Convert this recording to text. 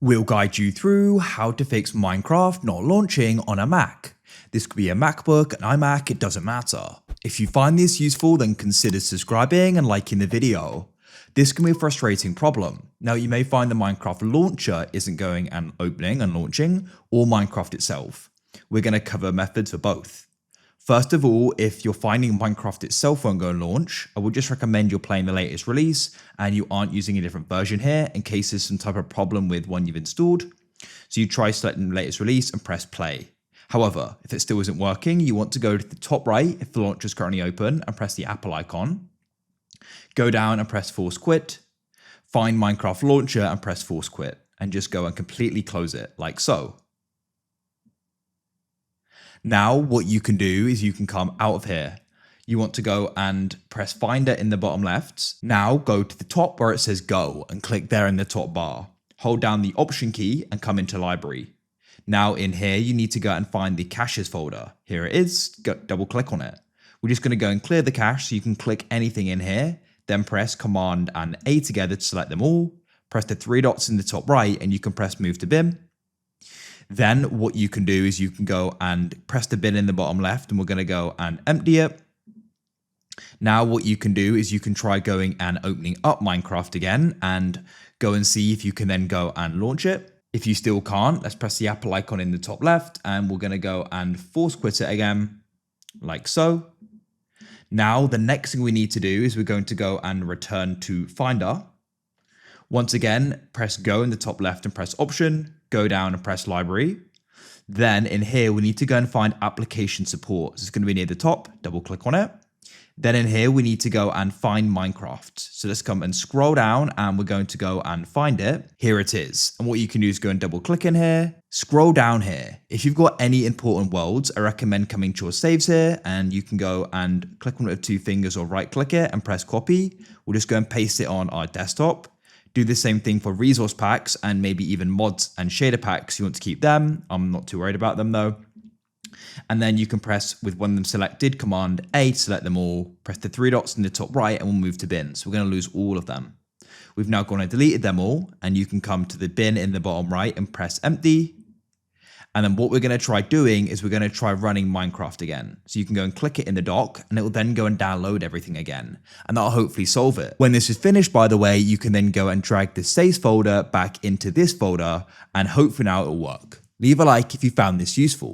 We'll guide you through how to fix Minecraft not launching on a Mac. This could be a MacBook, an iMac, it doesn't matter. If you find this useful, then consider subscribing and liking the video. This can be a frustrating problem. Now you may find the Minecraft launcher isn't going and opening and launching, or Minecraft itself. We're going to cover methods for both. First of all, if you're finding Minecraft itself won't go and launch, I would just recommend you're playing the latest release and you aren't using a different version here in case there's some type of problem with one you've installed. So you try selecting the latest release and press play. However, if it still isn't working, you want to go to the top right if the launcher is currently open and press the Apple icon. Go down and press force quit. Find Minecraft launcher and press force quit and just go and completely close it like so. Now what you can do is you can come out of here. You want to go and press finder in the bottom left. Now go to the top where it says go and click there in the top bar. Hold down the option key and come into library. Now in here you need to go and find the caches folder. Here it is, double click on it. We're just going to go and clear the cache so you can click anything in here. Then press Command and A together to select them all. Press the three dots in the top right and you can press move to bin. Then what you can do is you can go and press the bin in the bottom left and we're going to go and empty it. Now what you can do is you can try going and opening up Minecraft again and go and see if you can then go and launch it. If you still can't, let's press the Apple icon in the top left and we're going to go and force quit it again like so. Now the next thing we need to do is we're going to go and return to Finder. Once again, press go in the top left and press option. Go down and press library. Then in here, we need to go and find application support. So it's going to be near the top, double click on it. Then in here, we need to go and find Minecraft. So let's come and scroll down and we're going to go and find it. Here it is. And what you can do is go and double click in here, scroll down here. If you've got any important worlds, I recommend coming to your saves here and you can go and click on it with two fingers or right click it and press copy. We'll just go and paste it on our desktop. Do the same thing for resource packs and maybe even mods and shader packs. You want to keep them. I'm not too worried about them though. And then you can press with one of them selected, Command A to select them all. Press the three dots in the top right and we'll move to bin. So we're going to lose all of them. We've now gone and deleted them all and you can come to the bin in the bottom right and press empty. And then what we're going to try doing is we're going to try running Minecraft again. So you can go and click it in the dock and it will then go and download everything again. And that'll hopefully solve it. When this is finished, by the way, you can then go and drag the saves folder back into this folder and hopefully now it'll work. Leave a like if you found this useful.